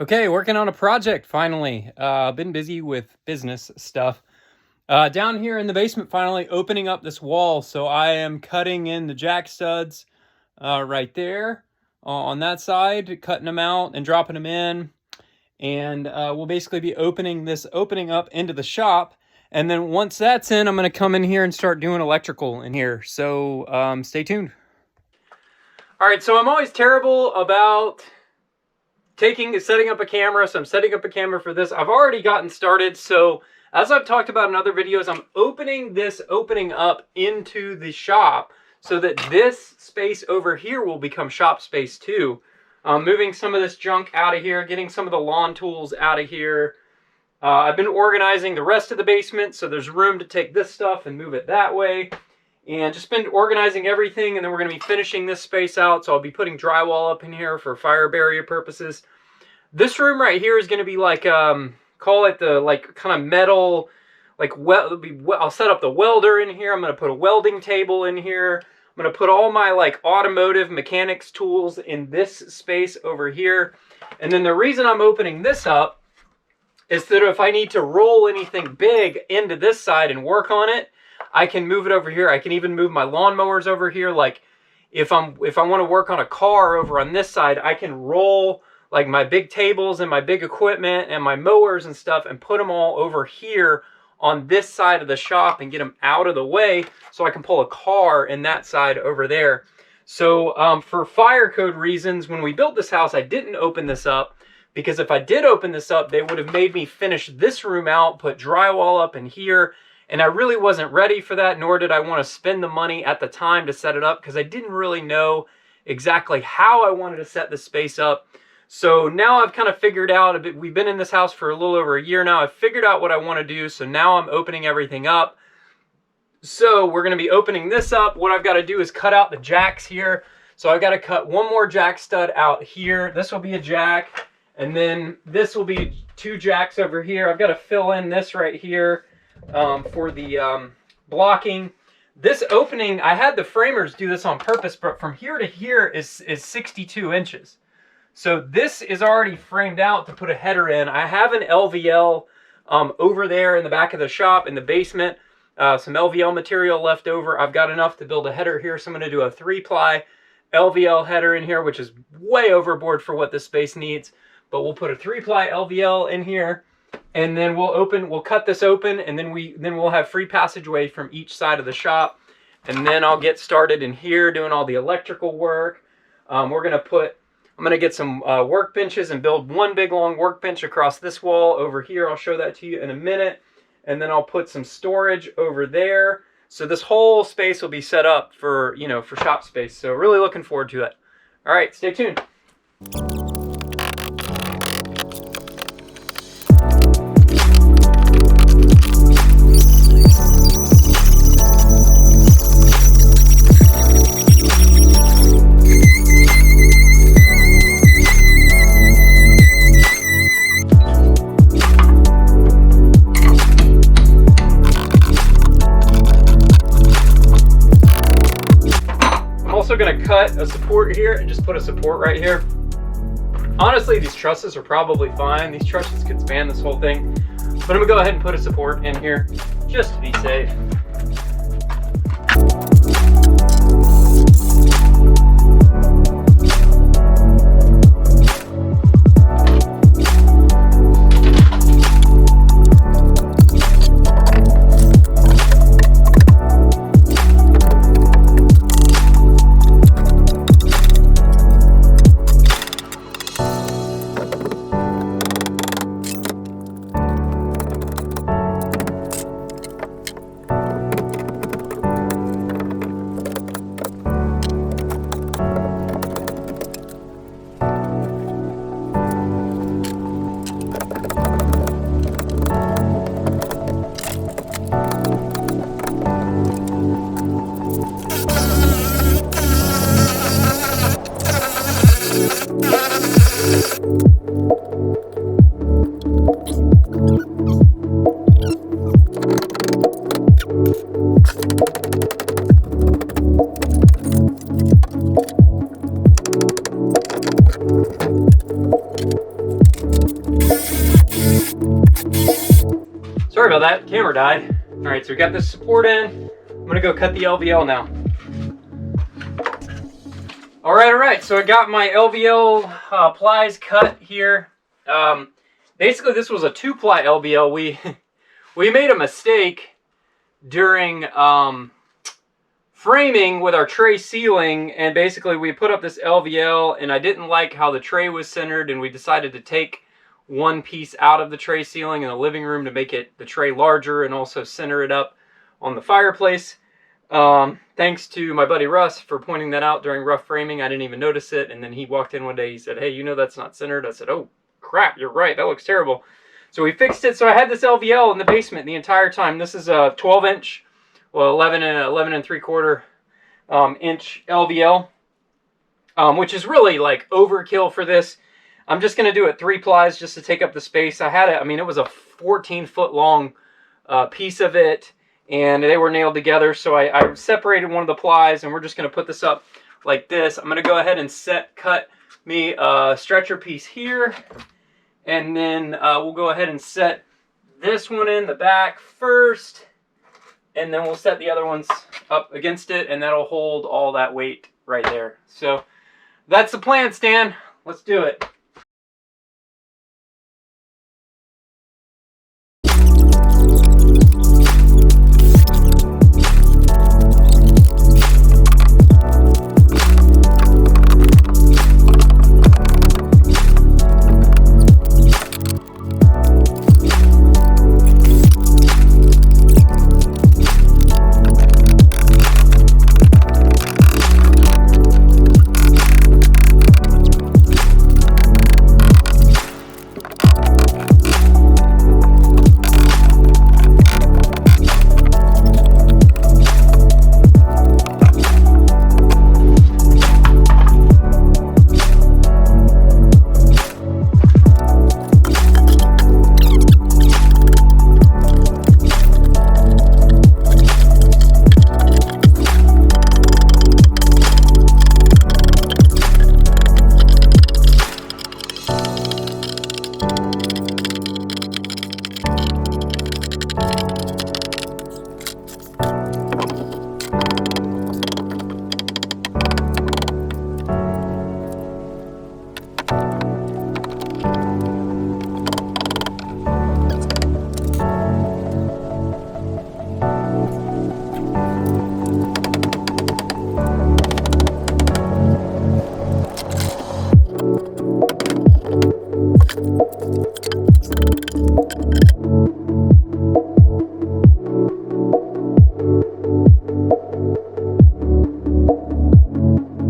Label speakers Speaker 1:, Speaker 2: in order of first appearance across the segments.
Speaker 1: Okay, working on a project finally. Been busy with business stuff. Down here in the basement, finally opening up this wall. So I am cutting in the jack studs right there on that side, cutting them out and dropping them in. And we'll basically be opening up into the shop. And then once that's in, I'm going to come in here and start doing electrical in here. So stay tuned. All right, so I'm always terrible about setting up a camera. So I'm setting up a camera for this. I've already gotten started. So as I've talked about in other videos, I'm opening up into the shop so that this space over here will become shop space too. Moving some of this junk out of here, getting some of the lawn tools out of here. I've been organizing the rest of the basement so there's room to take this stuff and move it that way. And just been organizing everything, and then we're going to be finishing this space out. So I'll be putting drywall up in here for fire barrier purposes. This room right here is going to be like, call it the like kind of metal, like I'll set up the welder in here. I'm going to put a welding table in here. I'm going to put all my like automotive mechanics tools in this space over here. And then the reason I'm opening this up is that if I need to roll anything big into this side and work on it, I can move it over here. I can even move my lawnmowers over here. Like if I want to work on a car over on this side, I can roll like my big tables and my big equipment and my mowers and stuff and put them all over here on this side of the shop and get them out of the way so I can pull a car in that side over there. So for fire code reasons, when we built this house, I didn't open this up, because if I did open this up, they would have made me finish this room out, put drywall up in here. And I really wasn't ready for that, nor did I want to spend the money at the time to set it up, because I didn't really know exactly how I wanted to set this space up. So now I've kind of figured out a bit. We've been in this house for a little over a year now. I've figured out what I want to do. So now I'm opening everything up. So we're going to be opening this up. What I've got to do is cut out the jacks here. So I've got to cut one more jack stud out here. This will be a jack. And then this will be two jacks over here. I've got to fill in this right here for the blocking. This opening, I had the framers do this on purpose, but from here to here is 62 inches. So this is already framed out to put a header in. I have an LVL over there in the back of the shop in the basement. Some LVL material left over. I've got enough to build a header here, so I'm going to do a 3-ply LVL header in here, which is way overboard for what this space needs. But we'll put a 3-ply LVL in here, and then we'll cut this open, and then we'll have free passageway from each side of the shop. And then I'll get started in here doing all the electrical work. I'm going to get some workbenches and build one big long workbench across this wall over here. I'll show that to you in a minute. And then I'll put some storage over there. So this whole space will be set up for, for shop space. So really looking forward to it. All right, stay tuned. Going to cut a support here and just put a support right here. Honestly, these trusses are probably fine. These trusses could span this whole thing, but I'm going to go ahead and put a support in here just to be safe. Sorry about that, camera died. All right, so we got this support in. I'm gonna go cut the LVL now. All right, so I got my LVL plies cut here. Basically this was a 2-ply LVL. We made a mistake during framing with our tray ceiling, and basically we put up this LVL and I didn't like how the tray was centered, and we decided to take one piece out of the tray ceiling in the living room to make the tray larger and also center it up on the fireplace. Thanks to my buddy Russ for pointing that out during rough framing. I didn't even notice it, and then he walked in one day, he said, hey, you know that's not centered. I said, oh crap, you're right, that looks terrible. So we fixed it. So I had this LVL in the basement the entire time. This is a 12-inch, well, 11 and 3/4 inch LVL, which is really like overkill for this. I'm just going to do it 3 plies just to take up the space. I had it, I mean, it was a 14-foot long piece of it, and they were nailed together. So I separated one of the plies, and we're just going to put this up like this. I'm going to go ahead and cut me a stretcher piece here, and then we'll go ahead and set this one in the back first, and then we'll set the other ones up against it, and that'll hold all that weight right there. So that's the plan, Stan. Let's do it.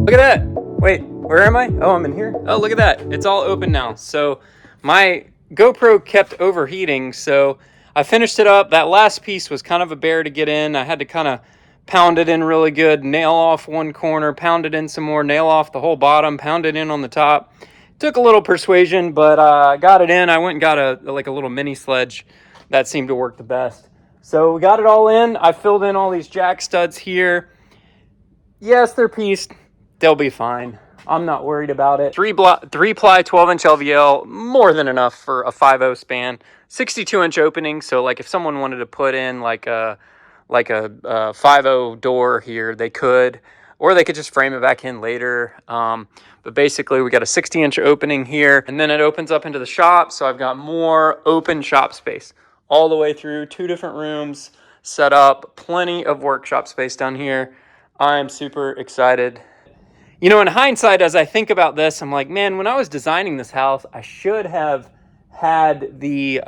Speaker 1: Look at that. Wait, where am I? Oh, I'm in here. Oh, look at that. It's all open now. So my GoPro kept overheating, so I finished it up. That last piece was kind of a bear to get in. I had to kind of pound it in really good, nail off one corner, pound it in some more, nail off the whole bottom, pound it in on the top. Took a little persuasion, but I got it in. I went and got a little mini sledge. That seemed to work the best. So we got it all in. I filled in all these jack studs here. Yes, they're pieced. They'll be fine. I'm not worried about it. 3-ply 12-inch LVL, more than enough for a 5/0 span. 62-inch opening, so like if someone wanted to put in like a 5/0 door here, they could, or they could just frame it back in later. But basically we got a 60-inch opening here, and then it opens up into the shop, so I've got more open shop space all the way through. 2 different rooms set up, plenty of workshop space down here. I'm super excited. You know, in hindsight, as I think about this, I'm like, man, when I was designing this house, I should have had the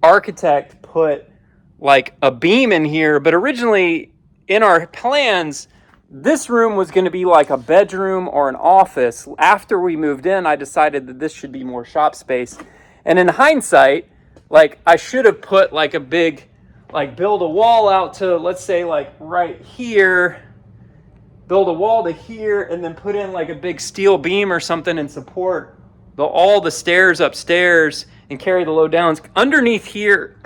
Speaker 1: architect put like a beam in here. But originally in our plans, this room was going to be like a bedroom or an office. After we moved in, I decided that this should be more shop space. And in hindsight, like I should have put like a big, like build a wall out to, let's say like right here, build a wall to here, and then put in like a big steel beam or something and support all the stairs upstairs and carry the load down. Underneath here,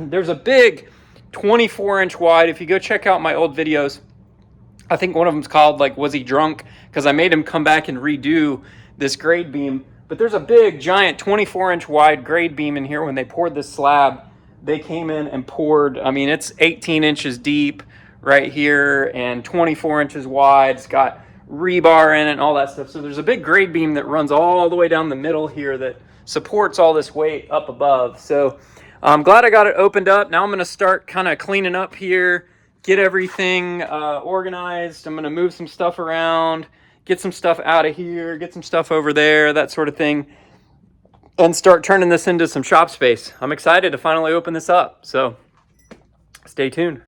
Speaker 1: there's a big 24-inch wide. If you go check out my old videos, I think one of them's called like, was he drunk? Because I made him come back and redo this grade beam. But there's a big, giant 24-inch wide grade beam in here when they poured this slab they came in and poured, I mean, it's 18 inches deep right here and 24 inches wide. It's got rebar in it and all that stuff. So there's a big grade beam that runs all the way down the middle here that supports all this weight up above. So I'm glad I got it opened up. Now I'm going to start kind of cleaning up here, get everything organized. I'm going to move some stuff around, get some stuff out of here, get some stuff over there, that sort of thing, and start turning this into some shop space. I'm excited to finally open this up. So stay tuned.